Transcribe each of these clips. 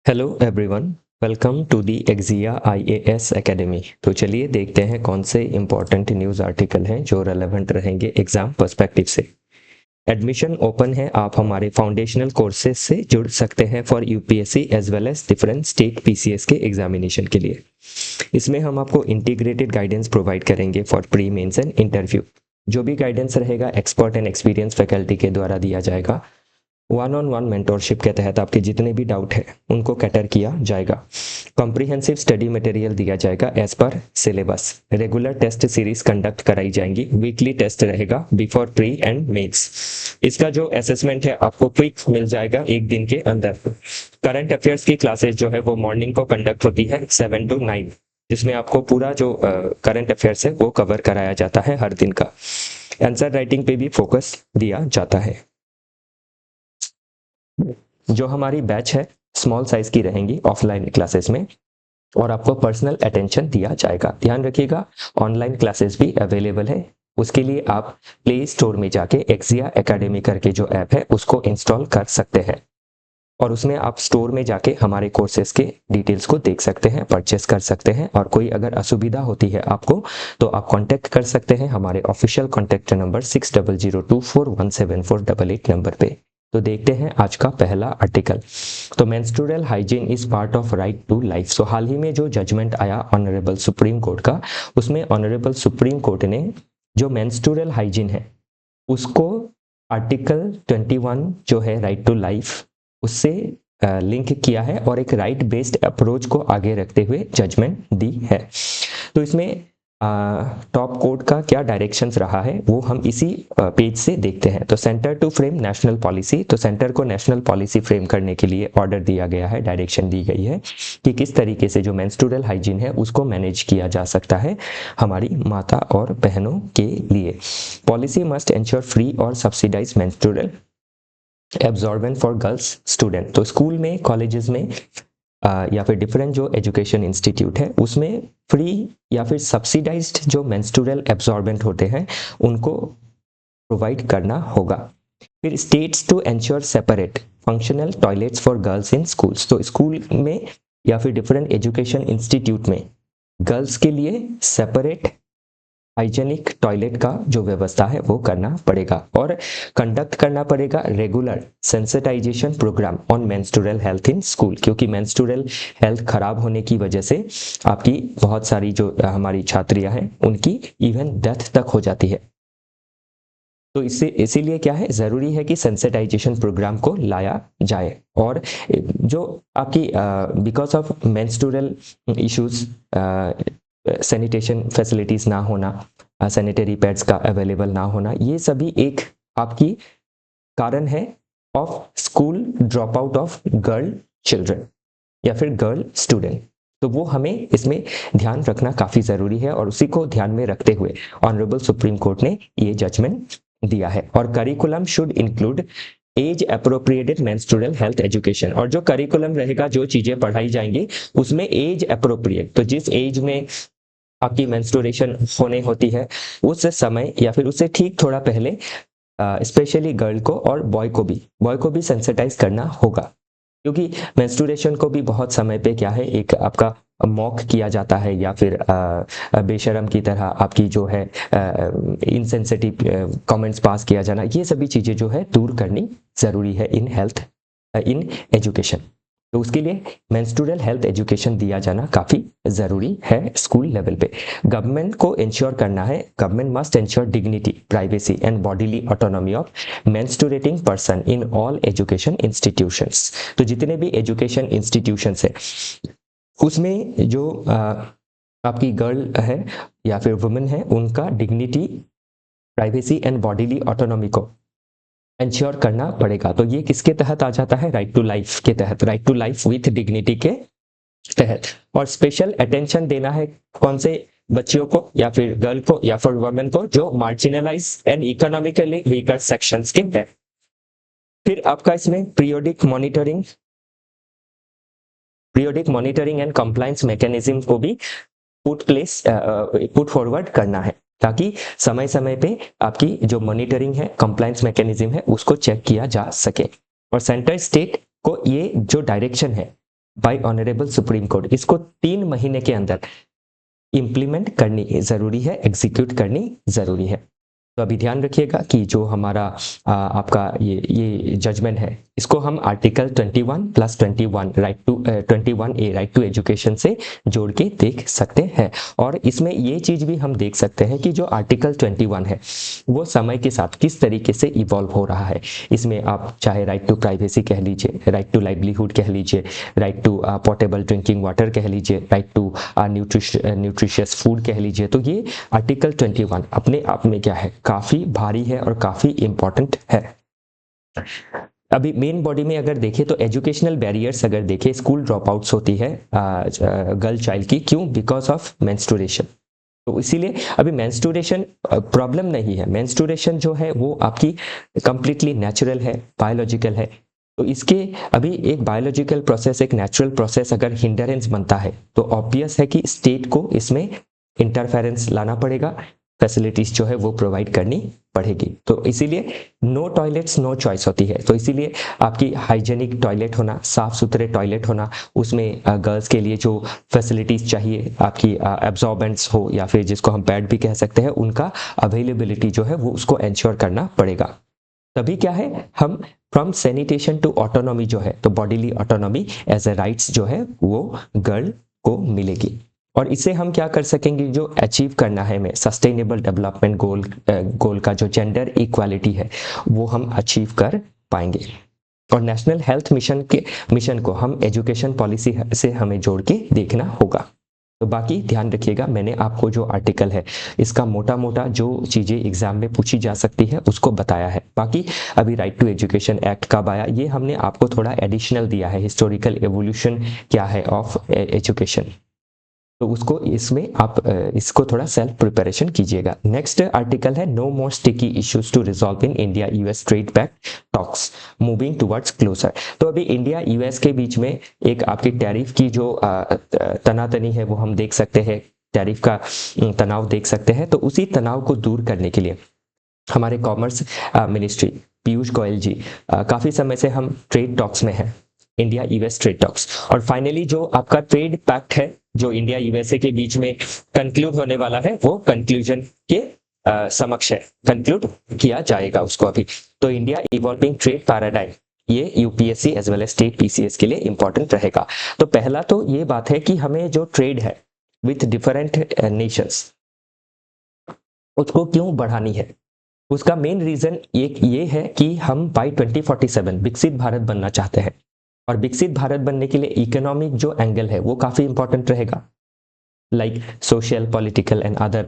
Hello everyone, welcome to the एक्जिया IAS academy. तो चलिए देखते हैं कौन से इम्पोर्टेंट न्यूज़ आर्टिकल हैं जो रेलेवेंट रहेंगे एग्जाम पर्सपेक्टिव से। एडमिशन ओपन है, आप हमारे फाउंडेशनल कोर्सेज से जुड़ सकते हैं for UPSC as well as different state PCS के एग्जामिनेशन के लिए। इसमें हम आपको इंटीग्रेटेड गाइडेंस प्रोवाइड करेंगे for pre mains and interview. जो भी गाइडेंस रहेगा एक्सपर्ट एंड एक्सपीरियंस फैकल्टी के द्वारा दिया जाएगा। वन ऑन वन मेंटोरशिप के तहत आपके जितने भी डाउट है उनको कैटर किया जाएगा। कॉम्प्रिहेंसिव स्टडी मटेरियल दिया जाएगा as per syllabus. Regular test series conduct कराई जाएंगी। वीकली टेस्ट रहेगा बिफोर प्री एंड मेंस। इसका जो असेसमेंट है आपको क्विक मिल जाएगा एक दिन के अंदर। करंट अफेयर्स की क्लासेस जो है वो मॉर्निंग को कंडक्ट होती है 7 to 9, जिसमें आपको पूरा जो करंट अफेयर्स है वो कवर कराया जाता है हर दिन का। आंसर राइटिंग पे भी फोकस दिया जाता है। जो हमारी बैच है स्मॉल साइज की रहेंगी ऑफलाइन क्लासेस में, और आपको पर्सनल अटेंशन दिया जाएगा। ध्यान रखिएगा ऑनलाइन क्लासेस भी अवेलेबल है। उसके लिए आप प्ले स्टोर में जाके एक्जिया एकेडमी करके जो ऐप है उसको इंस्टॉल कर सकते हैं, और उसमें आप स्टोर में जाके हमारे कोर्सेज के डिटेल्स को देख सकते हैं, परचेस कर सकते हैं। और कोई अगर असुविधा होती है आपको तो आप कांटेक्ट कर सकते हैं हमारे ऑफिशियल कांटेक्ट नंबर 6002417488 नंबर पे। तो देखते हैं आज का पहला आर्टिकल। तो menstrual hygiene is part of right to life. So हाल ही में जो जजमेंट आया ऑनरेबल सुप्रीम कोर्ट का, उसमें ऑनरेबल सुप्रीम कोर्ट ने जो मेंस्ट्रुअल हाइजीन है उसको आर्टिकल 21 जो है राइट टू लाइफ उससे लिंक किया है, और एक राइट बेस्ड अप्रोच को आगे रखते हुए जजमेंट दी है। तो इसमें टॉप कोर्ट का क्या डायरेक्शंस रहा है वो हम इसी पेज से देखते हैं। तो centre to frame national policy, तो सेंटर को नेशनल पॉलिसी फ्रेम करने के लिए ऑर्डर दिया गया है, डायरेक्शन दी गई है कि किस तरीके से जो मेंस्ट्रुअल हाइजीन है उसको मैनेज किया जा सकता है हमारी माता और बहनों के लिए। पॉलिसी मस्ट एंश्योर फ्री और subsidise menstrual absorbent for girls student. तो स्कूल में, कॉलेजेस में या फिर डिफरेंट जो एजुकेशन इंस्टीट्यूट है उसमें फ्री या फिर सब्सिडाइज्ड जो मेंस्ट्रुअल एब्जॉर्बेंट होते हैं उनको प्रोवाइड करना होगा। फिर states to ensure separate functional toilets for girls in schools. तो स्कूल में या फिर डिफरेंट एजुकेशन इंस्टीट्यूट में गर्ल्स के लिए सेपरेट हाइजेनिक टॉयलेट का जो व्यवस्था है वो करना पड़ेगा, और कंडक्ट करना पड़ेगा regular sensitisation programme on menstrual health in school, क्योंकि मेंस्ट्रुअल हेल्थ खराब होने की वजह से आपकी बहुत सारी जो हमारी छात्रियां हैं उनकी इवन डेथ तक हो जाती है। तो इससे इसीलिए क्या है, जरूरी है कि सेंसिटाइजेशन प्रोग्राम को लाया जाए। और जो आपकी because of menstrual issues sanitation facilities ना होना, सैनिटरी पैड्स का अवेलेबल ना होना, ये सभी एक आपकी कारण है of school drop out of girl children या फिर गर्ल स्टूडेंट। तो वो हमें इसमें ध्यान रखना काफी जरूरी है, और उसी को ध्यान में रखते हुए ऑनरेबल सुप्रीम कोर्ट ने ये जजमेंट दिया है। और curriculum should include age appropriated menstrual health education. और जो करिकुलम रहेगा, जो चीजें पढ़ाई जाएंगी उसमें एज अप्रोप्रिएट, तो जिस एज में आपकी मेंस्ट्रुएशन होने होती है उस समय या फिर उससे ठीक थोड़ा पहले स्पेशली गर्ल को और बॉय को भी सेंसिटाइज करना होगा, क्योंकि मेंस्ट्रुएशन को भी बहुत समय पे क्या है, एक आपका मॉक किया जाता है या फिर बेशरम की तरह आपकी जो है इनसेंसिटिव कमेंट्स पास किया जाना, ये सभी चीजें जो है दूर करनी जरूरी है इन हेल्थ इन एजुकेशन। तो उसके लिए मेंस्ट्रुअल हेल्थ एजुकेशन दिया जाना काफी जरूरी है स्कूल लेवल पे। गवर्नमेंट को इंश्योर करना है, government must ensure dignity, privacy and bodily autonomy of menstruating person in all education institutions. तो जितने भी एजुकेशन इंस्टीट्यूशंस है उसमें जो आपकी गर्ल है या फिर वुमेन है उनका dignity, privacy and bodily autonomy को इंश्योर करना पड़ेगा। तो ये किसके तहत आ जाता है, राइट टू लाइफ के तहत, right to life with dignity के तहत। और स्पेशल अटेंशन देना है कौन से बच्चियों को या फिर गर्ल को या फिर वुमेन को, जो marginalise and economically weaker sections के हैं। फिर आपका इसमें periodic monitoring and compliance mechanism को भी पुट फॉरवर्ड करना है, ताकि समय समय पे आपकी जो मॉनिटरिंग है, कंप्लायंस मैकेनिज्म है, उसको चेक किया जा सके। और सेंटर स्टेट को ये जो डायरेक्शन है बाय ऑनरेबल सुप्रीम कोर्ट, इसको 3 महीने के अंदर इम्प्लीमेंट करनी जरूरी है, एग्जीक्यूट करनी जरूरी है। तो अभी ध्यान रखिएगा कि जो हमारा आपका ये जजमेंट है, इसको हम article 21 plus 21 right to 21A right to education से जोड़ के देख सकते हैं। और इसमें ये चीज भी हम देख सकते हैं कि जो आर्टिकल 21 है वो समय के साथ किस तरीके से इवॉल्व हो रहा है। इसमें आप चाहे राइट टू प्राइवेसी कह लीजिए, राइट टू लाइवलीहुड कह लीजिए, right to portable drinking water कह लीजिए, राइट टू न्यूट्रिशियस फूड कह लीजिए, तो ये आर्टिकल 21 अपने आप में क्या है, काफी भारी है और काफी इंपॉर्टेंट है। अभी मेन बॉडी में अगर देखें तो एजुकेशनल बैरियर्स अगर देखें, स्कूल ड्रॉप आउट्स होती है गर्ल चाइल्ड की, क्यों? Because of menstruation. तो इसीलिए अभी मेंस्ट्रुएशन प्रॉब्लम नहीं है, मेंस्ट्रुएशन जो है वो आपकी कंप्लीटली नेचुरल है, बायोलॉजिकल है। तो इसके अभी एक बायोलॉजिकल प्रोसेस, एक नेचुरल प्रोसेस अगर हिंडरेंस बनता है तो ऑब्वियस है कि स्टेट को इसमें इंटरफेरेंस लाना पड़ेगा, फैसिलिटीज जो है वो प्रोवाइड करनी पड़ेगी। तो इसीलिए नो टॉयलेट्स नो चॉइस होती है। तो इसीलिए आपकी हाइजेनिक टॉयलेट होना, साफ सुथरे टॉयलेट होना, उसमें गर्ल्स के लिए जो फैसिलिटीज चाहिए, आपकी एब्जॉर्बेंट्स हो या फिर जिसको हम पैड भी कह सकते हैं, उनका अवेलेबिलिटी जो है वो उसको एंश्योर करना पड़ेगा। तभी क्या है, हम फ्रॉम सैनिटेशन टू ऑटोनॉमी जो है, तो bodily autonomy as a rights जो है वो गर्ल को मिलेगी। और इससे हम क्या कर सकेंगे, जो अचीव करना है हमें सस्टेनेबल डेवलपमेंट गोल का जो जेंडर इक्वालिटी है वो हम अचीव कर पाएंगे। और नेशनल हेल्थ मिशन को हम एजुकेशन पॉलिसी से हमें जोड़ के देखना होगा। तो बाकी ध्यान रखिएगा, मैंने आपको जो आर्टिकल है इसका मोटा मोटा जो चीज़ें एग्जाम में पूछी जा सकती है उसको बताया है। बाकी अभी राइट टू एजुकेशन एक्ट कब आया, ये हमने आपको थोड़ा एडिशनल दिया है, हिस्टोरिकल एवोल्यूशन क्या है ऑफ एजुकेशन, तो उसको इसमें आप इसको थोड़ा सेल्फ प्रिपरेशन कीजिएगा। नेक्स्ट आर्टिकल है no more sticky issues to resolve in India US trade pact talks moving towards closure. तो अभी इंडिया यूएस के बीच में एक आपकी टैरिफ की जो तनातनी है वो हम देख सकते हैं, टैरिफ का तनाव देख सकते हैं। तो उसी तनाव को दूर करने के लिए हमारे कॉमर्स मिनिस्ट्री पीयूष गोयल जी काफी समय से हम ट्रेड टॉक्स में हैं, इंडिया यूएस ट्रेड टॉक्स। और फाइनली जो आपका ट्रेड पैक्ट है जो इंडिया यूएसए के बीच में कंक्लूड होने वाला है वो कंक्लूजन के समक्ष है, कंक्लूड किया जाएगा उसको अभी। तो इंडिया इवॉल्विंग ट्रेड पैराडाइम, ये UPSC as well as state PCS के लिए इंपॉर्टेंट रहेगा। तो पहला तो ये बात है कि हमें जो ट्रेड है विथ डिफरेंट नेशंस उसको क्यों बढ़ानी है। उसका मेन रीजन एक ये है कि हम बाय 2047 विकसित भारत बनना चाहते हैं, और विकसित भारत बनने के लिए इकोनॉमिक जो एंगल है वो काफी इंपॉर्टेंट रहेगा, like social, political and other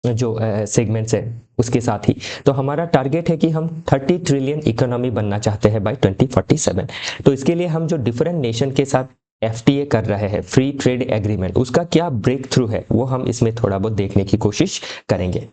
जो सेगमेंट्स है उसके साथ ही। तो हमारा टारगेट है कि हम 30 ट्रिलियन इकोनॉमी बनना चाहते हैं बाय 2047। तो इसके लिए हम जो डिफरेंट नेशन के साथ एफटीए कर रहे हैं, फ्री ट्रेड एग्रीमेंट, उसका क्या ब्रेक थ्रू है वो हम इसमें थोड़ा बहुत देखने की कोशिश करेंगे।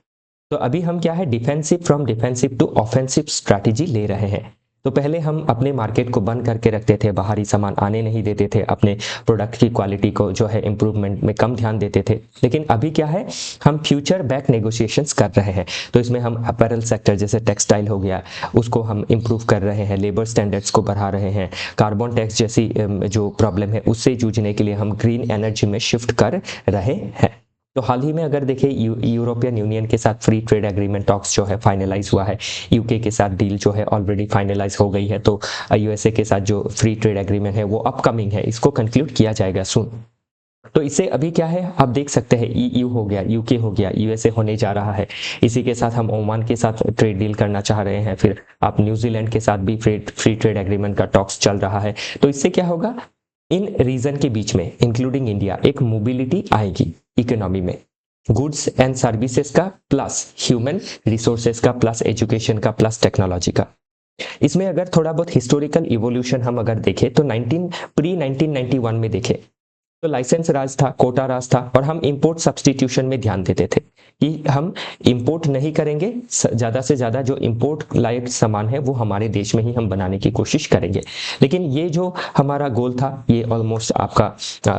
तो अभी हम क्या है, defensive from defensive to offensive strategy ले रहे हैं। तो पहले हम अपने मार्केट को बंद करके रखते थे, बाहरी सामान आने नहीं देते थे, अपने प्रोडक्ट की क्वालिटी को जो है इम्प्रूवमेंट में कम ध्यान देते थे। लेकिन अभी क्या है, हम फ्यूचर बैक नेगोशिएशंस कर रहे हैं। तो इसमें हम अपैरल सेक्टर जैसे टेक्सटाइल हो गया उसको हम इम्प्रूव कर रहे हैं, लेबर स्टैंडर्ड्स को बढ़ा रहे हैं, कार्बन टैक्स जैसी जो प्रॉब्लम है उससे जूझने के लिए हम ग्रीन एनर्जी में शिफ्ट कर रहे हैं। तो हाल ही में अगर देखें यूरोपियन यूनियन के साथ फ्री ट्रेड एग्रीमेंट टॉक्स जो है फाइनलाइज हुआ है, यूके के साथ डील जो है ऑलरेडी फाइनलाइज हो गई है। तो यूएसए के साथ जो फ्री ट्रेड एग्रीमेंट है वो अपकमिंग है, इसको कंक्लूड किया जाएगा सून। तो इससे अभी क्या है, आप देख सकते हैं ईयू हो गया, यूके हो गया, यूएसए होने जा रहा है। इसी के साथ हम ओमान के साथ ट्रेड डील करना चाह रहे हैं, फिर आप न्यूजीलैंड के साथ भी फ्री ट्रेड एग्रीमेंट का टॉक्स चल रहा है। तो इससे क्या होगा, इन रीजन के बीच में इंक्लूडिंग इंडिया एक मोबिलिटी आएगी इकोनॉमी में, गुड्स एंड सर्विसेज का प्लस ह्यूमन रिसोर्सेज का प्लस एजुकेशन का प्लस टेक्नोलॉजी का। इसमें अगर थोड़ा बहुत हिस्टोरिकल इवोल्यूशन हम अगर देखें तो 1991 में देखें तो लाइसेंस राज था, कोटा राज था, और हम इंपोर्ट सब्सटीट्यूशन में ध्यान देते थे कि हम इंपोर्ट नहीं करेंगे, ज़्यादा से ज़्यादा जो इंपोर्ट लायक सामान है वो हमारे देश में ही हम बनाने की कोशिश करेंगे। लेकिन ये जो हमारा गोल था ये ऑलमोस्ट आपका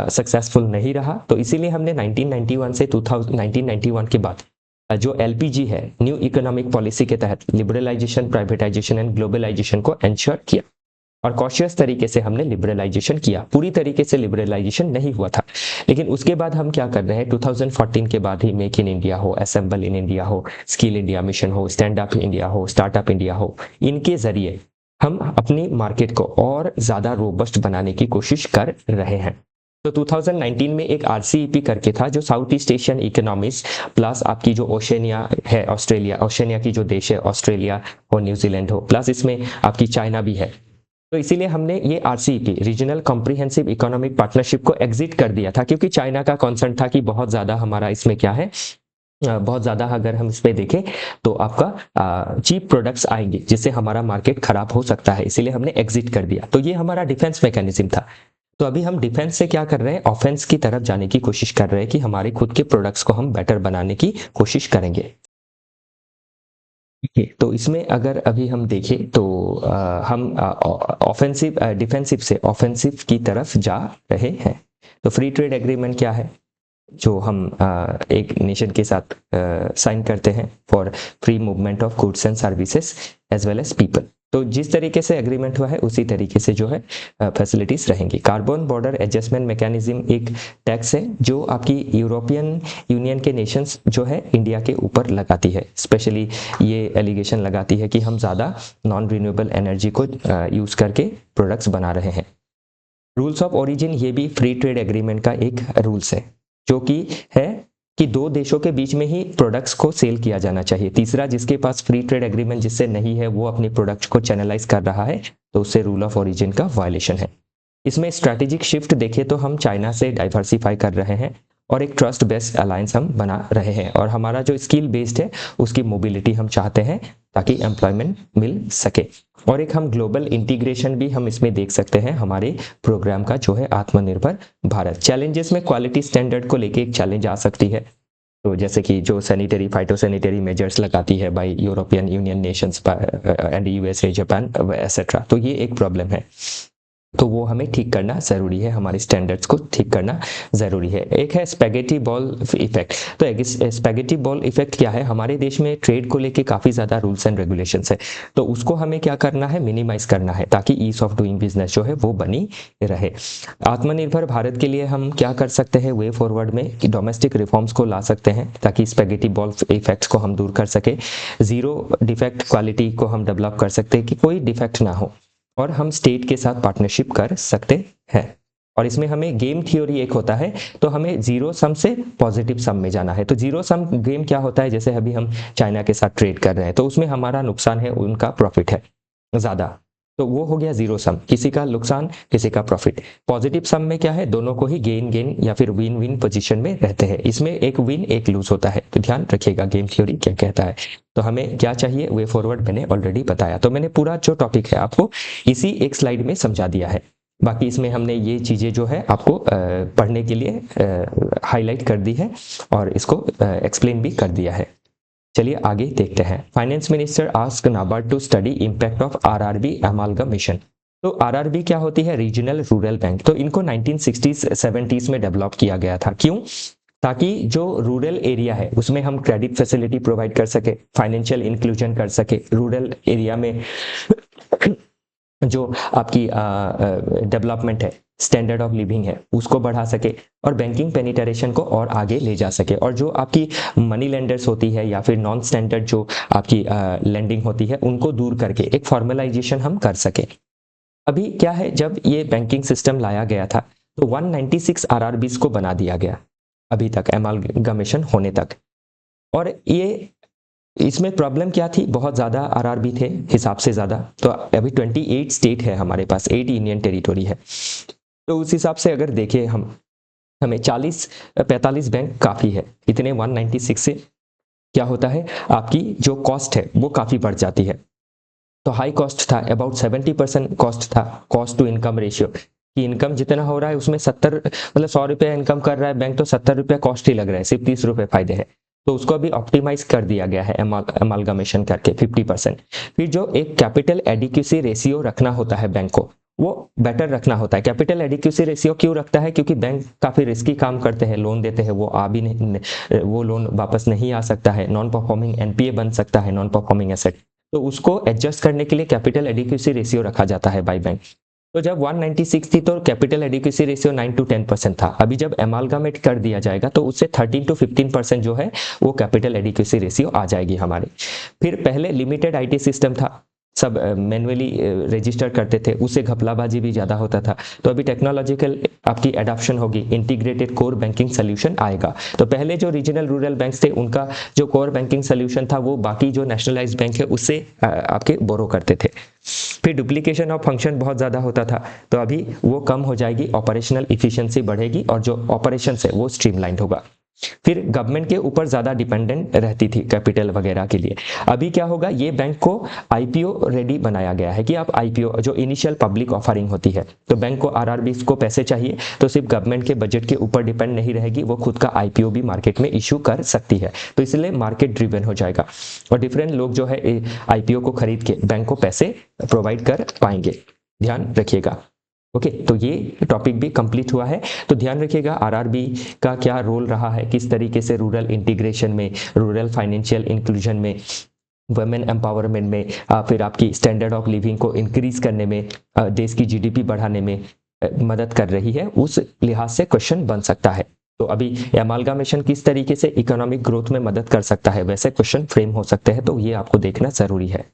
सक्सेसफुल नहीं रहा। तो इसीलिए हमने 1991 से 1991 के बाद जो एलपीजी है, न्यू इकोनॉमिक पॉलिसी के तहत लिबरलाइजेशन, प्राइवेटाइजेशन एंड ग्लोबलाइजेशन को एंश्योर किया। और कॉशियस तरीके से हमने लिबरलाइजेशन किया। पूरी तरीके से लिबरलाइजेशन नहीं हुआ था, लेकिन उसके बाद हम क्या कर रहे हैं, 2014 के बाद ही मेक इन इंडिया हो, असेंबल इन इंडिया हो, स्किल इंडिया मिशन हो, स्टैंड अप इंडिया हो, स्टार्टअप इंडिया हो, इनके जरिए हम अपनी मार्केट को और ज़्यादा रोबस्ट बनाने की कोशिश कर रहे हैं। तो 2019 में एक RCEP करके था, जो south east Asian economies plus आपकी जो ओशनिया है, ऑस्ट्रेलिया, ओशनिया की जो देश है, ऑस्ट्रेलिया हो, न्यूजीलैंड हो, प्लस इसमें आपकी चाइना भी है। तो इसीलिए हमने ये RCEP, regional comprehensive economic partnership को एग्जिट कर दिया था, क्योंकि चाइना का कॉन्सर्न था कि बहुत ज़्यादा हमारा इसमें क्या है, बहुत ज़्यादा अगर हम इस पे देखें तो आपका चीप प्रोडक्ट्स आएंगे जिससे हमारा मार्केट खराब हो सकता है, इसीलिए हमने एग्जिट कर दिया। तो ये हमारा डिफेंस मैकेनिज्म था। तो अभी हम डिफेंस से क्या कर रहे हैं, ऑफेंस की तरफ जाने की कोशिश कर रहे हैं कि हमारे खुद के प्रोडक्ट्स को हम बेटर बनाने की कोशिश करेंगे। तो इसमें अगर अभी हम देखें तो हम ऑफेंसिव डिफेंसिव से ऑफेंसिव की तरफ जा रहे हैं। तो फ्री ट्रेड एग्रीमेंट क्या है, जो हम एक नेशन के साथ साइन करते हैं for free movement of goods and services as well as people. तो जिस तरीके से एग्रीमेंट हुआ है उसी तरीके से जो है फैसिलिटीज रहेंगी। कार्बन बॉर्डर एडजस्टमेंट मैकेनिज्म एक टैक्स है जो आपकी यूरोपियन यूनियन के नेशंस जो है इंडिया के ऊपर लगाती है। स्पेशली ये एलिगेशन लगाती है कि हम ज़्यादा नॉन रिन्यूएबल एनर्जी को यूज़ करके प्रोडक्ट्स बना रहे हैं। रूल्स ऑफ ओरिजिन, ये भी फ्री ट्रेड एग्रीमेंट का एक रूल्स है, जो कि है कि दो देशों के बीच में ही प्रोडक्ट्स को सेल किया जाना चाहिए। तीसरा जिसके पास फ्री ट्रेड एग्रीमेंट जिससे नहीं है, वो अपनी प्रोडक्ट्स को चैनलाइज कर रहा है, तो उससे रूल ऑफ ओरिजिन का वायलेशन है। इसमें स्ट्रैटेजिक शिफ्ट देखें तो हम चाइना से डाइवर्सिफाई कर रहे हैं और एक ट्रस्ट बेस्ड अलायंस हम बना रहे हैं, और हमारा जो स्किल बेस्ड है उसकी मोबिलिटी हम चाहते हैं ताकि एम्प्लॉयमेंट मिल सके। और एक हम ग्लोबल इंटीग्रेशन भी हम इसमें देख सकते हैं हमारे प्रोग्राम का, जो है आत्मनिर्भर भारत। चैलेंजेस में क्वालिटी स्टैंडर्ड को लेके एक चैलेंज आ सकती है, तो जैसे कि जो सैनिटरी फाइटोसैनिटरी मेजर्स लगाती है bye European union Nations and USA, Japan etcetera, तो ये एक प्रॉब्लम है, तो वो हमें ठीक करना ज़रूरी है, हमारे स्टैंडर्ड्स को ठीक करना ज़रूरी है। एक है स्पैगेटी बॉल इफेक्ट। तो स्पैगेटी बॉल इफेक्ट क्या है, हमारे देश में ट्रेड को लेके काफ़ी ज़्यादा रूल्स एंड रेगुलेशंस है, तो उसको हमें क्या करना है, मिनिमाइज करना है, ताकि ईज ऑफ डूइंग बिजनेस जो है वो बनी रहे। आत्मनिर्भर भारत के लिए हम क्या कर सकते हैं, वे फॉरवर्ड में कि डोमेस्टिक रिफॉर्म्स को ला सकते हैं ताकि स्पैगेटी बॉल इफेक्ट्स को हम दूर कर सके। ज़ीरो डिफेक्ट क्वालिटी को हम डेवलप कर सकते हैं कि कोई डिफेक्ट ना हो, और हम स्टेट के साथ पार्टनरशिप कर सकते हैं। और इसमें हमें गेम थ्योरी एक होता है, तो हमें जीरो सम से पॉजिटिव सम में जाना है। तो जीरो सम गेम क्या होता है, जैसे अभी हम चाइना के साथ ट्रेड कर रहे हैं तो उसमें हमारा नुकसान है, उनका प्रॉफिट है ज़्यादा, तो वो हो गया जीरो सम, किसी का नुकसान किसी का प्रॉफिट। पॉजिटिव सम में क्या है, दोनों को ही गेन गेन या फिर विन विन पोजीशन में रहते हैं, इसमें एक विन एक लूज होता है। तो ध्यान रखिएगा गेम थ्योरी क्या कहता है। तो हमें क्या चाहिए, वे फॉरवर्ड मैंने ऑलरेडी बताया, तो मैंने पूरा जो टॉपिक है आपको इसी एक स्लाइड में समझा दिया है। बाकी इसमें हमने ये चीज़ें जो है आपको पढ़ने के लिए हाईलाइट कर दी है और इसको एक्सप्लेन भी कर दिया है। चलिए आगे देखते हैं। Finance minister ask NABARD to study impact of RRB amalgamation. तो RRB क्या होती है, रीजनल रूरल बैंक। तो इनको 1960s 70s में डेवलप किया गया था। क्यों, ताकि जो रूरल एरिया है उसमें हम क्रेडिट फैसिलिटी प्रोवाइड कर सके, फाइनेंशियल इंक्लूजन कर सके, रूरल एरिया में जो आपकी डेवलपमेंट है, स्टैंडर्ड ऑफ लिविंग है, उसको बढ़ा सके और बैंकिंग पेनिट्रेशन को और आगे ले जा सके। और जो आपकी मनी लेंडर्स होती है या फिर नॉन स्टैंडर्ड जो आपकी लेंडिंग होती है, उनको दूर करके एक फॉर्मलाइजेशन हम कर सके। अभी क्या है, जब ये बैंकिंग सिस्टम लाया गया था तो 196 RRBs को बना दिया गया अभी तक, एमालगमेशन होने तक। और ये इसमें प्रॉब्लम क्या थी, बहुत ज़्यादा RRB थे हिसाब से ज़्यादा। तो अभी 28 स्टेट है हमारे पास, 8 यूनियन टेरिटोरी है, तो उस हिसाब से अगर देखें हमें 40-45 बैंक काफ़ी है। इतने 196 से क्या होता है, आपकी जो कॉस्ट है वो काफ़ी बढ़ जाती है। तो हाई कॉस्ट था, अबाउट 70% कॉस्ट था, कॉस्ट टू इनकम रेशियो, कि इनकम जितना हो रहा है उसमें 70 मतलब 100 रुपये इनकम कर रहा है बैंक, तो 70 रुपये कॉस्ट ही लग रहा है, सिर्फ 30 रुपये फायदे है। तो उसको अभी ऑप्टिमाइज कर दिया गया है अमालगमेशन करके 50%। फिर जो एक कैपिटल एडिक्वेसी रेशियो रखना होता है बैंक को, वो बेटर रखना होता है। कैपिटल एडिक्वेसी रेशियो क्यों रखता है, क्योंकि बैंक काफ़ी रिस्की काम करते हैं, लोन देते हैं, वो आ भी नहीं, वो लोन वापस नहीं आ सकता है, नॉन परफॉर्मिंग NPA बन सकता है, नॉन परफॉर्मिंग एसेट। तो उसको एडजस्ट करने के लिए कैपिटल एडिक्वेसी रेशियो रखा जाता है बाय बैंक। तो जब 196 थी तो कैपिटल एडिक्वेसी रेशियो 9 to 10% था। अभी जब एमालगामेट कर दिया जाएगा तो उससे 13 to 15% जो है वो कैपिटल एडिक्वेसी रेशियो आ जाएगी हमारे। फिर पहले लिमिटेड आईटी सिस्टम था, सब मैनुअली रजिस्टर करते थे, उससे घपलाबाजी भी ज़्यादा होता था। तो अभी टेक्नोलॉजिकल आपकी एडॉप्शन होगी, इंटीग्रेटेड कोर बैंकिंग सोल्यूशन आएगा। तो पहले जो रीजनल रूरल बैंक्स थे उनका जो कोर बैंकिंग सोल्यूशन था वो बाकी जो नेशनलाइज्ड बैंक है उससे आपके बोरो करते थे। फिर डुप्लीकेशन ऑफ फंक्शन बहुत ज़्यादा होता था, तो अभी वो कम हो जाएगी, ऑपरेशनल इफिशिएंसी बढ़ेगी और जो ऑपरेशन है वो स्ट्रीमलाइंड होगा। फिर गवर्नमेंट के ऊपर ज़्यादा डिपेंडेंट रहती थी कैपिटल वगैरह के लिए। अभी क्या होगा, ये बैंक को आईपीओ रेडी बनाया गया है कि आप आईपीओ जो इनिशियल पब्लिक ऑफरिंग होती है, तो बैंक को आरआरबी को पैसे चाहिए तो सिर्फ गवर्नमेंट के बजट के ऊपर डिपेंड नहीं रहेगी, वो खुद का आईपीओ भी मार्केट में इशू कर सकती है। तो इसलिए मार्केट ड्रिवन हो जाएगा और डिफरेंट लोग जो है आईपीओ को खरीद के बैंक को पैसे प्रोवाइड कर पाएंगे। ध्यान रखिएगा। ओके, तो ये टॉपिक भी कंप्लीट हुआ है। तो ध्यान रखिएगा आरआरबी का क्या रोल रहा है, किस तरीके से रूरल इंटीग्रेशन में, रूरल फाइनेंशियल इंक्लूजन में, वुमेन एम्पावरमेंट में, फिर आपकी स्टैंडर्ड ऑफ लिविंग को इंक्रीज करने में, देश की जीडीपी बढ़ाने में मदद कर रही है, उस लिहाज से क्वेश्चन बन सकता है। तो अभी एमालगामेशन किस तरीके से इकोनॉमिक ग्रोथ में मदद कर सकता है, वैसे क्वेश्चन फ्रेम हो सकते हैं, तो ये आपको देखना जरूरी है।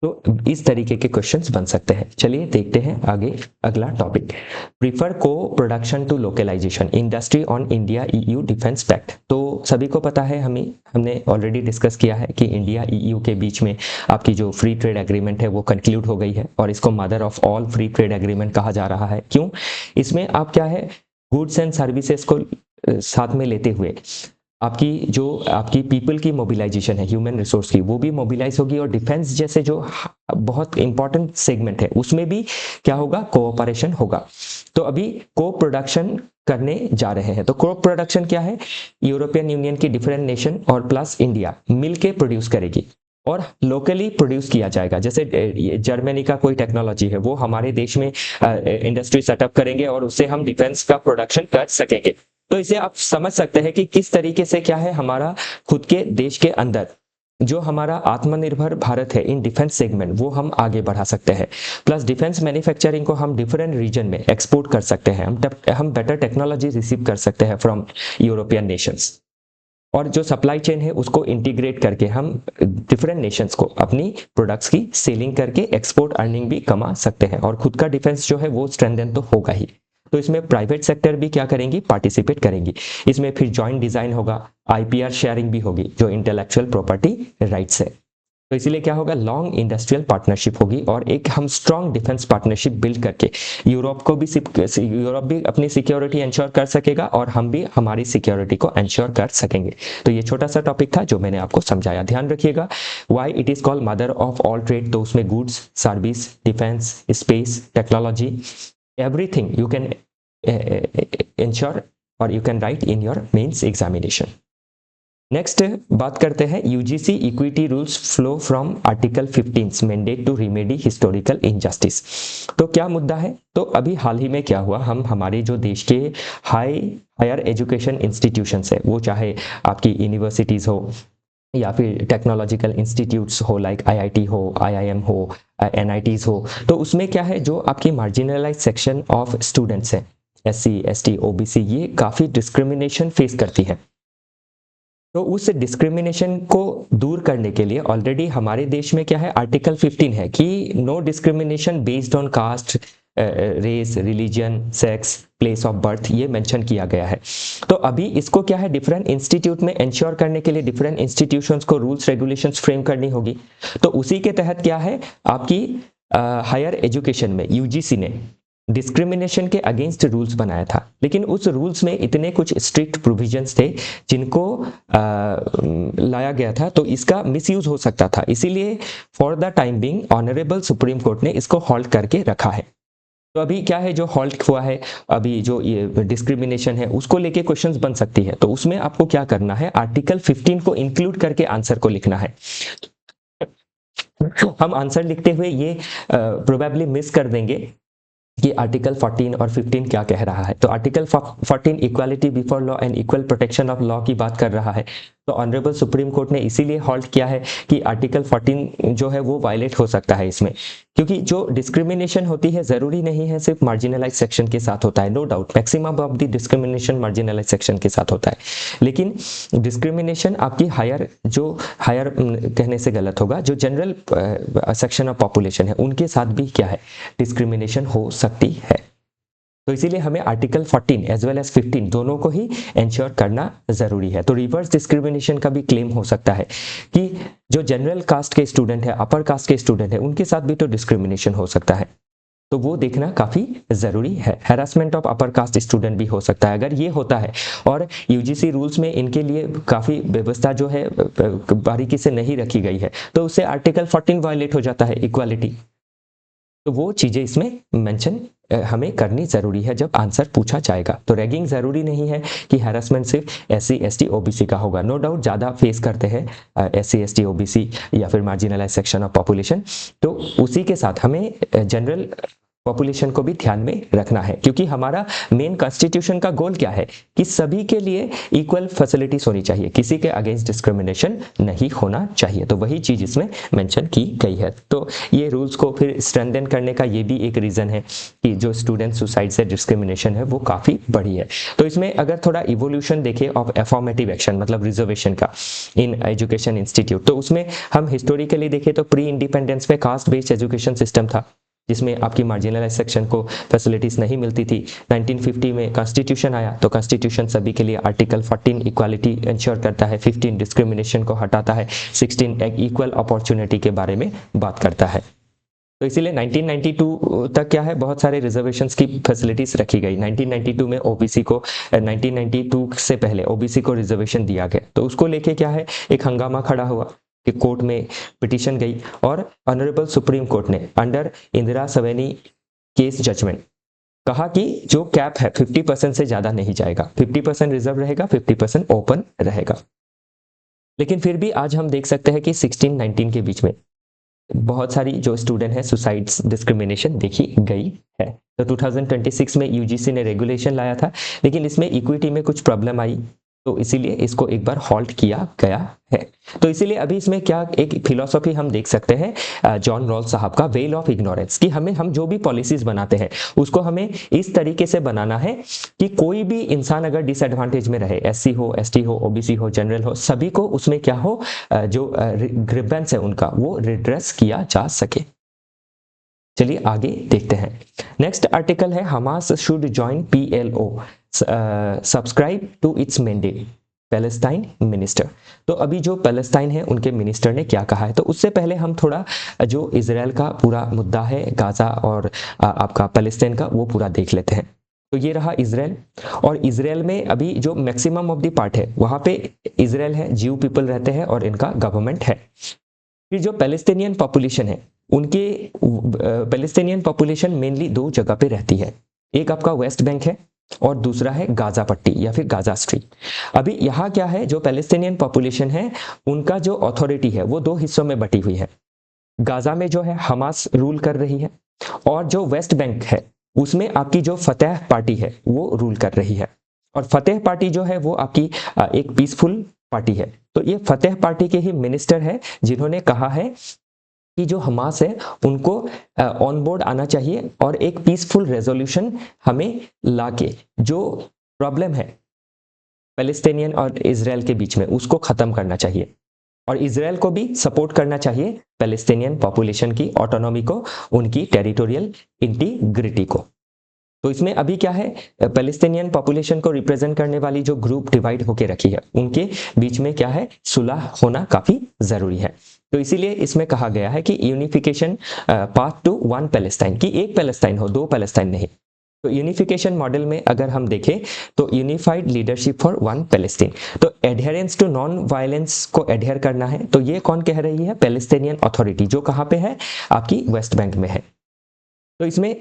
तो इस तरीके के क्वेश्चंस बन सकते हैं। चलिए देखते हैं आगे अगला topic, prefer co production to localisation, industry on India EU defence pact. तो सभी को पता है, हमने ऑलरेडी डिस्कस किया है कि इंडिया ईयू के बीच में आपकी जो फ्री ट्रेड एग्रीमेंट है वो कंक्लूड हो गई है और इसको mother of all free trade agreement कहा जा रहा है। क्यों? इसमें आप क्या है, गुड्स एंड सर्विसेज को साथ में लेते हुए आपकी पीपल की मोबिलाइजेशन है, ह्यूमन रिसोर्स की, वो भी मोबिलाइज होगी और डिफेंस जैसे जो बहुत इंपॉर्टेंट सेगमेंट है उसमें भी क्या होगा, कोऑपरेशन होगा। तो अभी को प्रोडक्शन करने जा रहे हैं। तो को प्रोडक्शन क्या है, यूरोपियन यूनियन की डिफरेंट नेशन और प्लस इंडिया मिलके प्रोड्यूस करेगी और लोकली प्रोड्यूस किया जाएगा। जैसे जर्मनी का कोई टेक्नोलॉजी है वो हमारे देश में इंडस्ट्री सेटअप करेंगे और उससे हम डिफेंस का प्रोडक्शन कर सकेंगे। तो इसे आप समझ सकते हैं कि किस तरीके से क्या है, हमारा खुद के देश के अंदर जो हमारा आत्मनिर्भर भारत है इन डिफेंस सेगमेंट वो हम आगे बढ़ा सकते हैं। प्लस डिफेंस मैन्युफैक्चरिंग को हम डिफरेंट रीजन में एक्सपोर्ट कर सकते हैं, हम बेटर टेक्नोलॉजी रिसीव कर सकते हैं फ्रॉम यूरोपियन नेशंस, और जो सप्लाई चेन है उसको इंटीग्रेट करके हम डिफरेंट नेशंस को अपनी प्रोडक्ट्स की सेलिंग करके एक्सपोर्ट अर्निंग भी कमा सकते हैं और खुद का डिफेंस जो है वो स्ट्रेंथन तो होगा ही। तो इसमें प्राइवेट सेक्टर भी क्या करेंगी, पार्टिसिपेट करेंगी। इसमें फिर जॉइंट डिजाइन होगा, आईपीआर शेयरिंग भी होगी जो इंटेलेक्चुअल प्रॉपर्टी राइट्स है। तो इसीलिए क्या होगा, लॉन्ग इंडस्ट्रियल पार्टनरशिप होगी और एक हम स्ट्रॉन्ग डिफेंस पार्टनरशिप बिल्ड करके यूरोप भी अपनी सिक्योरिटी इंश्योर कर सकेगा और हम भी हमारी सिक्योरिटी को इंश्योर कर सकेंगे। तो ये छोटा सा टॉपिक था जो मैंने आपको समझाया। ध्यान रखिएगा, why it is called mother of all trade. तो उसमें goods, service, defence, space, technology, everything you can ensure or you can write in your mains examination. Next बात करते हैं, UGC equity rules flow from article 15 mandate to remedy historical injustice. तो क्या मुद्दा है, तो अभी हाल ही में क्या हुआ, हमारे जो देश के हायर एजुकेशन इंस्टीट्यूशंस है, वो चाहे आपकी यूनिवर्सिटीज हो या फिर टेक्नोलॉजिकल इंस्टीट्यूट्स हो, लाइक आईआईटी हो, आईआईएम हो, एनआईटीज हो, तो उसमें क्या है, जो आपकी मार्जिनलाइज सेक्शन ऑफ स्टूडेंट्स हैं, एससी, एसटी, ओबीसी, ये काफ़ी डिस्क्रिमिनेशन फेस करती है। तो उस डिस्क्रिमिनेशन को दूर करने के लिए ऑलरेडी हमारे देश में क्या है, आर्टिकल 15 है कि no discrimination based on caste, race, religion, sex, place of birth, ये मेंशन किया गया है। तो अभी इसको क्या है, डिफरेंट इंस्टीट्यूट में इंश्योर करने के लिए डिफरेंट इंस्टीट्यूशंस को रूल्स रेगुलेशंस फ्रेम करनी होगी। तो उसी के तहत क्या है, आपकी हायर एजुकेशन में यूजीसी ने डिस्क्रिमिनेशन के अगेंस्ट रूल्स बनाया था, लेकिन उस रूल्स में इतने कुछ स्ट्रिक्ट प्रोविजंस थे जिनको लाया गया था, तो इसका मिसयूज हो सकता था। इसीलिए for the time being honourable supreme court ने इसको हॉल्ट करके रखा है। तो अभी क्या है, जो हॉल्ट हुआ है, अभी जो ये डिस्क्रिमिनेशन है उसको लेके क्वेश्चंस बन सकती है। तो उसमें आपको क्या करना है, आर्टिकल 15 को इंक्लूड करके आंसर को लिखना है। हम आंसर लिखते हुए ये प्रोबेबली मिस कर देंगे कि आर्टिकल 14 और 15 क्या कह रहा है। तो article 14 equality before law and equal protection of law की बात कर रहा है। तो ऑनरेबल सुप्रीम कोर्ट ने इसीलिए हॉल्ट किया है कि आर्टिकल 14 जो है वो वायलेट हो सकता है इसमें, क्योंकि जो डिस्क्रिमिनेशन होती है जरूरी नहीं है सिर्फ मार्जिनलाइज सेक्शन के साथ होता है, no doubt maximum of the discrimination marginalise section के साथ होता है, लेकिन डिस्क्रिमिनेशन आपकी हायर कहने से गलत होगा, जो जनरल सेक्शन ऑफ पॉपुलेशन है उनके साथ भी क्या है डिस्क्रिमिनेशन हो सकती है। तो इसीलिए हमें आर्टिकल 14 एज वेल एज 15 दोनों को ही इंश्योर करना जरूरी है। तो रिवर्स डिस्क्रिमिनेशन का भी क्लेम हो सकता है कि जो जनरल कास्ट के स्टूडेंट है, अपर कास्ट के स्टूडेंट है, उनके साथ भी तो डिस्क्रिमिनेशन हो सकता है, तो वो देखना काफी जरूरी है। Harassment of upper caste student भी हो सकता है। अगर ये होता है और यूजीसी रूल्स में इनके लिए काफी व्यवस्था जो है बारीकी से नहीं रखी गई है, तो उससे आर्टिकल 14 वायलेट हो जाता है, इक्वालिटी। तो वो चीजें इसमें मेंशन हमें करनी जरूरी है जब आंसर पूछा जाएगा। तो रैगिंग जरूरी नहीं है कि हैरेसमेंट सिर्फ SC ST OBC का होगा, नो डाउट ज्यादा फेस करते हैं SC ST OBC या फिर मार्जिनलाइज सेक्शन ऑफ पॉपुलेशन, तो उसी के साथ हमें जनरल पॉपुलेशन को भी ध्यान में रखना है, क्योंकि हमारा मेन कॉन्स्टिट्यूशन का गोल क्या है कि सभी के लिए इक्वल फैसिलिटीज होनी चाहिए, किसी के अगेंस्ट डिस्क्रिमिनेशन नहीं होना चाहिए। तो वही चीज इसमें मेंशन की गई है। तो ये रूल्स को फिर स्ट्रेंथन करने का ये भी एक रीजन है कि जो स्टूडेंट सुसाइड से डिस्क्रिमिनेशन है वो काफी बड़ी है। तो इसमें अगर थोड़ा इवोल्यूशन देखें ऑफ एफॉर्मेटिव एक्शन मतलब रिजर्वेशन का इन एजुकेशन इंस्टीट्यूट, तो उसमें हम हिस्टोरिकली देखें तो प्री इंडिपेंडेंस में कास्ट बेस्ड एजुकेशन सिस्टम था, जिसमें आपकी मार्जिनलाइज सेक्शन को फैसिलिटीज नहीं मिलती थी। 1950 में कॉन्स्टिट्यूशन आया, तो कॉन्स्टिट्यूशन सभी के लिए आर्टिकल 14 इक्वालिटी इंश्योर करता है, 15 डिस्क्रिमिनेशन को हटाता है, 16 एक इक्वल अपॉर्चुनिटी के बारे में बात करता है। तो इसीलिए 1992 तक क्या है बहुत सारे रिजर्वेशंस की फैसिलिटीज रखी गई। 1992 में ओबीसी को 1992 से पहले ओबीसी को रिजर्वेशन दिया गया, तो उसको लेके क्या है एक हंगामा खड़ा हुआ कि कोर्ट में पिटीशन गई और ऑनरेबल सुप्रीम कोर्ट ने अंडर इंदिरा सवेनी केस जजमेंट कहा कि जो कैप है 50% से ज्यादा नहीं जाएगा, 50% रिजर्व रहेगा, 50% ओपन रहेगा। लेकिन फिर भी आज हम देख सकते हैं कि 16-19 के बीच में बहुत सारी जो स्टूडेंट है सुसाइड्स डिस्क्रिमिनेशन देखी गई है। तो 2026 में यूजीसी ने रेगुलेशन लाया था, लेकिन इसमें इक्विटी में कुछ प्रॉब्लम आई, तो इसीलिए इसको एक बार हॉल्ट किया गया है। तो इसीलिए अभी इसमें क्या एक फिलॉसफी हम देख सकते हैं जॉन रॉल्स साहब का, वेल ऑफ इग्नोरेंस, कि हम जो भी पॉलिसीज बनाते हैं उसको हमें इस तरीके से बनाना है कि कोई भी इंसान अगर डिसएडवांटेज में रहे, SC हो, ST हो, OBC हो, जनरल हो, सभी को उसमें क्या हो जो ग्रीवेंस है उनका वो रिड्रेस किया जा सके। चलिए आगे देखते हैं। नेक्स्ट आर्टिकल है Hamas should join PLO subscribe to its mandate Palestine minister. तो अभी जो पैलेस्टाइन है उनके मिनिस्टर ने क्या कहा है, तो उससे पहले हम थोड़ा जो इजराइल का पूरा मुद्दा है गाजा और आपका पैलेस्टाइन का वो पूरा देख लेते हैं। तो ये रहा इजराइल, और इजराइल में अभी जो मैक्सिमम ऑफ द पार्ट है वहां पे इजराइल है, ज्यू पीपल रहते हैं और इनका गवर्नमेंट है। फिर जो पैलेस्टीनियन पॉपुलेशन है उनके पैलेस्टीनियन पॉपुलेशन मेनली दो जगह पे रहती है, एक आपका वेस्ट बैंक है और दूसरा है गाजा पट्टी या फिर गाजा स्ट्रीप। अभी यहाँ क्या है, जो पैलेस्टीनियन पॉपुलेशन है उनका जो अथॉरिटी है वो दो हिस्सों में बटी हुई है। गाजा में जो है हमास रूल कर रही है, और जो वेस्ट बैंक है उसमें आपकी जो फतेह पार्टी है वो रूल कर रही है। और फतेह पार्टी जो है वो आपकी एक पीसफुल पार्टी है। तो ये फतेह पार्टी के ही मिनिस्टर है जिन्होंने कहा है कि जो हमास है उनको ऑन बोर्ड आना चाहिए और एक पीसफुल रेजोल्यूशन हमें लाके जो प्रॉब्लम है पैलेस्टीनियन और इजराइल के बीच में उसको खत्म करना चाहिए, और इजराइल को भी सपोर्ट करना चाहिए पैलेस्टीनियन पॉपुलेशन की ऑटोनॉमी को, उनकी टेरिटोरियल इंटीग्रिटी को। तो इसमें अभी क्या है, पैलेस्टीनियन पॉपुलेशन को रिप्रेजेंट करने वाली जो ग्रुप डिवाइड होके रखी है उनके बीच में क्या है, सुलह होना काफी जरूरी है। तो इसीलिए इसमें कहा गया है कि unification path to one Palestine, कि एक पैलेस्टाइन हो, दो पैलेस्टाइन नहीं। तो यूनिफिकेशन मॉडल में अगर हम देखें तो unified leadership for one Palestine, तो एडहेरेंस टू नॉन वायलेंस को एडहेयर करना है। तो ये कौन कह रही है, पैलेस्टीनियन अथॉरिटी, जो कहाँ पे है, आपकी वेस्ट बैंक में है। तो इसमें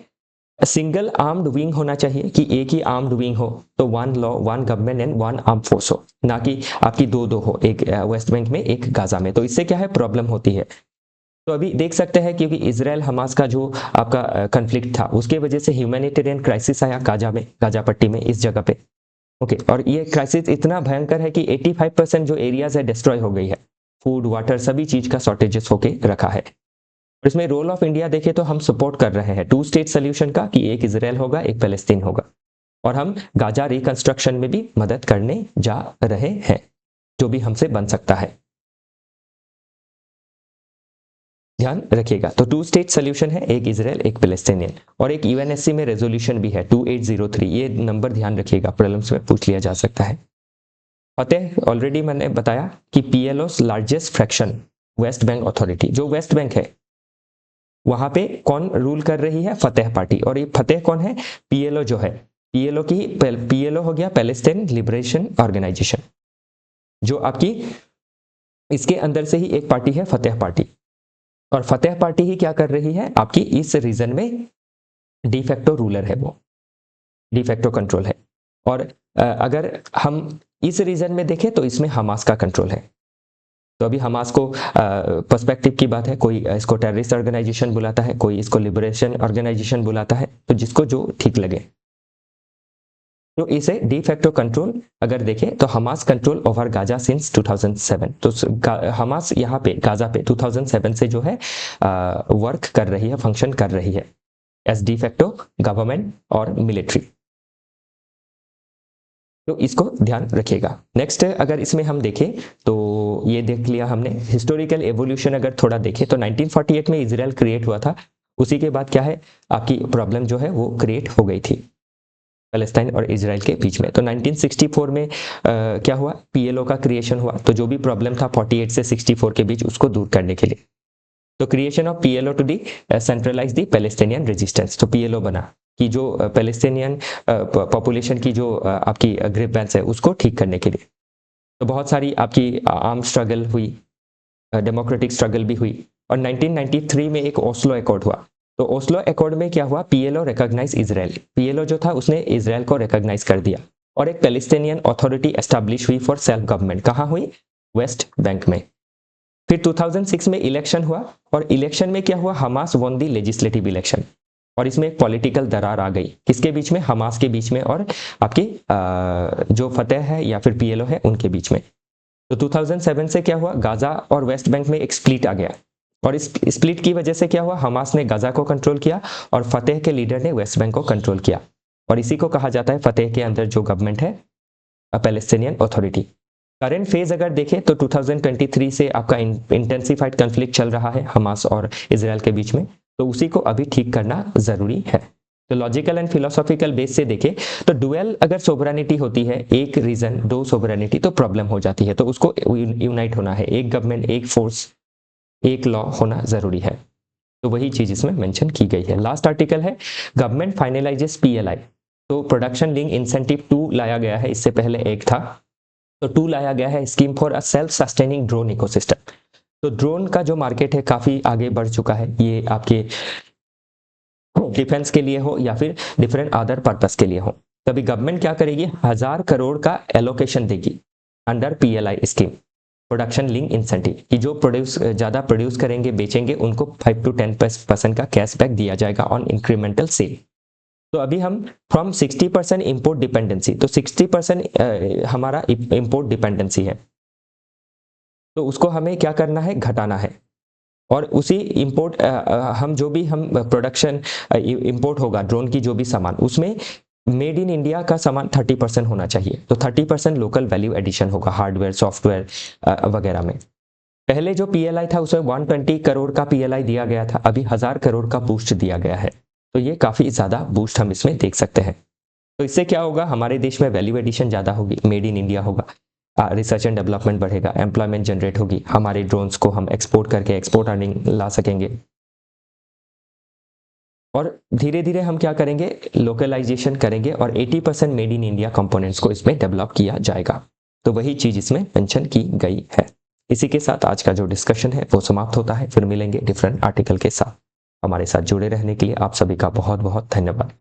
सिंगल आर्म्ड विंग होना चाहिए, कि एक ही आर्म्ड विंग हो, तो one law, one government and one arm force हो, ना कि आपकी दो हो, एक वेस्ट बैंक में एक गाजा में। तो इससे क्या है, प्रॉब्लम होती है। तो अभी देख सकते हैं क्योंकि इजराइल हमास का जो आपका कॉन्फ्लिक्ट था उसके वजह से ह्यूमैनिटेरियन क्राइसिस आया गाजा में, गाजा पट्टी में, इस जगह पे। ओके और ये क्राइसिस इतना भयंकर है कि 85% जो एरियाज है डिस्ट्रॉय हो गई है, फूड वाटर सभी चीज का शॉर्टेजेस होके रखा है। और इसमें रोल ऑफ इंडिया देखें तो हम सपोर्ट कर रहे हैं 2 स्टेट सोल्यूशन का, कि एक इजराइल होगा एक पैलेस्टीन होगा, और हम गाजा रिकंस्ट्रक्शन में भी मदद करने जा रहे हैं जो भी हमसे बन सकता है, ध्यान रखिएगा। तो 2 स्टेट सोल्यूशन है, एक इजराइल एक पैलेस्टीनियन, और एक यूएनएससी में रेजोल्यूशन भी है 2803, ये नंबर ध्यान रखिएगा, प्रॉब्लम्स में पूछ लिया जा सकता है। फतेह ऑलरेडी मैंने बताया कि PLO largest fraction West Bank authority, जो वेस्ट बैंक है वहां पे कौन रूल कर रही है, फतेह पार्टी। और ये फतेह कौन है, पीएलओ जो है, पीएलओ हो गया पैलेस्टाइन लिबरेशन ऑर्गेनाइजेशन, जो आपकी इसके अंदर से ही एक पार्टी है फतेह पार्टी, और फतेह पार्टी ही क्या कर रही है, आपकी इस रीजन में डिफेक्टो रूलर है, वो डिफेक्टो कंट्रोल है। और अगर हम इस रीजन में देखें तो इसमें हमास का कंट्रोल है। तो अभी हमास को पर्सपेक्टिव की बात है, कोई इसको टेररिस्ट ऑर्गेनाइजेशन बुलाता है, कोई इसको लिबरेशन ऑर्गेनाइजेशन बुलाता है, तो जिसको जो ठीक लगे। तो इसे डिफेक्टो कंट्रोल अगर देखें तो Hamas control over Gaza since 2007, तो हमास यहाँ पे गाजा पे 2007 से जो है वर्क कर रही है, फंक्शन कर रही है एज डिफेक्टो गवर्नमेंट और मिलिट्री, तो इसको ध्यान रखिएगा। नेक्स्ट अगर इसमें हम देखें तो ये देख लिया हमने हिस्टोरिकल एवोल्यूशन, अगर थोड़ा देखें तो 1948 में इजराइल क्रिएट हुआ था, उसी के बाद क्या है आपकी प्रॉब्लम जो है वो क्रिएट हो गई थी पैलेस्टाइन और इजराइल के बीच में। तो 1964 में क्या हुआ, पीएलओ का क्रिएशन हुआ, तो जो भी प्रॉब्लम था 48 से 64 के बीच उसको दूर करने के लिए, तो creation of PLO to the centralise the Palestinian resistance, तो पीएलओ बना कि जो पैलेस्टीनियन पॉपुलेशन की जो आपकी ग्रीवेंस है उसको ठीक करने के लिए। तो बहुत सारी आपकी आर्म स्ट्रगल हुई, डेमोक्रेटिक स्ट्रगल भी हुई, और 1993 में एक ओस्लो अकॉर्ड हुआ। तो ओस्लो अकॉर्ड में क्या हुआ, पीएलओ रिकॉग्नाइज इजराइल, पीएलओ जो था उसने इजराइल को रिकॉग्नाइज कर दिया, और एक पैलेस्टीनियन अथॉरिटी एस्टैब्लिश हुई फॉर सेल्फ गवर्नमेंट, कहाँ हुई, वेस्ट बैंक में। फिर 2006 में इलेक्शन हुआ, और इलेक्शन में क्या हुआ, हमास वन दी लेजिस्लेटिव इलेक्शन, और इसमें एक पॉलिटिकल दरार आ गई, किसके बीच में, हमास के बीच में और आपकी जो फतेह है या फिर पीएलओ है उनके बीच में। तो 2007 से क्या हुआ, गाजा और वेस्ट बैंक में एक स्प्लिट आ गया, और इस स्प्लिट की वजह से क्या हुआ, हमास ने गाजा को कंट्रोल किया और फतेह के लीडर ने वेस्ट बैंक को कंट्रोल किया, और इसी को कहा जाता है फतेह के अंदर जो गवर्नमेंट है पैलेस्टीनियन अथॉरिटी। करंट फेज अगर देखें तो 2023 से आपका इंटेंसिफाइड कॉन्फ्लिक्ट चल रहा है हमास और इजराइल के बीच में, तो उसी को अभी ठीक करना जरूरी है। तो लॉजिकल एंड फिलोसॉफिकल बेस से देखें तो डुअल अगर सोवरेनिटी होती है, एक रीजन दो सोवरेनिटी, तो प्रॉब्लम हो जाती है, तो उसको यूनाइट होना है, एक गवर्नमेंट एक फोर्स एक लॉ होना जरूरी है, तो वही चीज इसमें मेंशन की गई है। लास्ट आर्टिकल है गवर्नमेंट फाइनलाइजेस पीएलआई, तो प्रोडक्शन लिंक इंसेंटिव 2 लाया गया है, इससे पहले एक था, तो 2 लाया गया है, scheme for a self sustaining drone ecosystem. तो ड्रोन का जो मार्केट है काफी आगे बढ़ चुका है, ये आपके डिफेंस के लिए हो या फिर डिफरेंट अदर पर्पस के लिए हो। तभी गवर्नमेंट क्या करेगी, 1000 करोड़ का एलोकेशन देगी under PLI scheme, production link incentive, कि जो ज्यादा प्रोड्यूस करेंगे बेचेंगे उनको 5 to 10% का कैशबैक दिया जाएगा ऑन इंक्रीमेंटल सेल। तो अभी हम फ्रॉम 60% इंपोर्ट डिपेंडेंसी, तो 60% हमारा इंपोर्ट डिपेंडेंसी है, तो उसको हमें क्या करना है, घटाना है, और उसी इंपोर्ट हम जो भी हम प्रोडक्शन इंपोर्ट होगा ड्रोन की जो भी सामान, उसमें मेड इन इंडिया का सामान 30% होना चाहिए, तो 30% लोकल वैल्यू एडिशन होगा हार्डवेयर सॉफ्टवेयर वगैरह में। पहले जो पीएलआई था उसमें 120 करोड़ का पीएलआई दिया गया था, अभी 1000 करोड़ का बूस्ट दिया गया है, तो ये काफी ज्यादा बूस्ट हम इसमें देख सकते हैं। तो इससे क्या होगा, हमारे देश में वैल्यू एडिशन ज्यादा होगी, मेड इन इंडिया होगा, रिसर्च एंड डेवलपमेंट बढ़ेगा, एम्प्लॉयमेंट जनरेट होगी, हमारे ड्रोन्स को हम एक्सपोर्ट करके एक्सपोर्ट अर्निंग ला सकेंगे, और धीरे धीरे हम क्या करेंगे, लोकलाइजेशन करेंगे, और 80% मेड इन इंडिया कंपोनेंट्स को इसमें डेवलप किया जाएगा। तो वही चीज इसमें मेंशन की गई है। इसी के साथ आज का जो डिस्कशन है वो समाप्त होता है, फिर मिलेंगे डिफरेंट आर्टिकल के साथ। हमारे साथ जुड़े रहने के लिए आप सभी का बहुत बहुत धन्यवाद।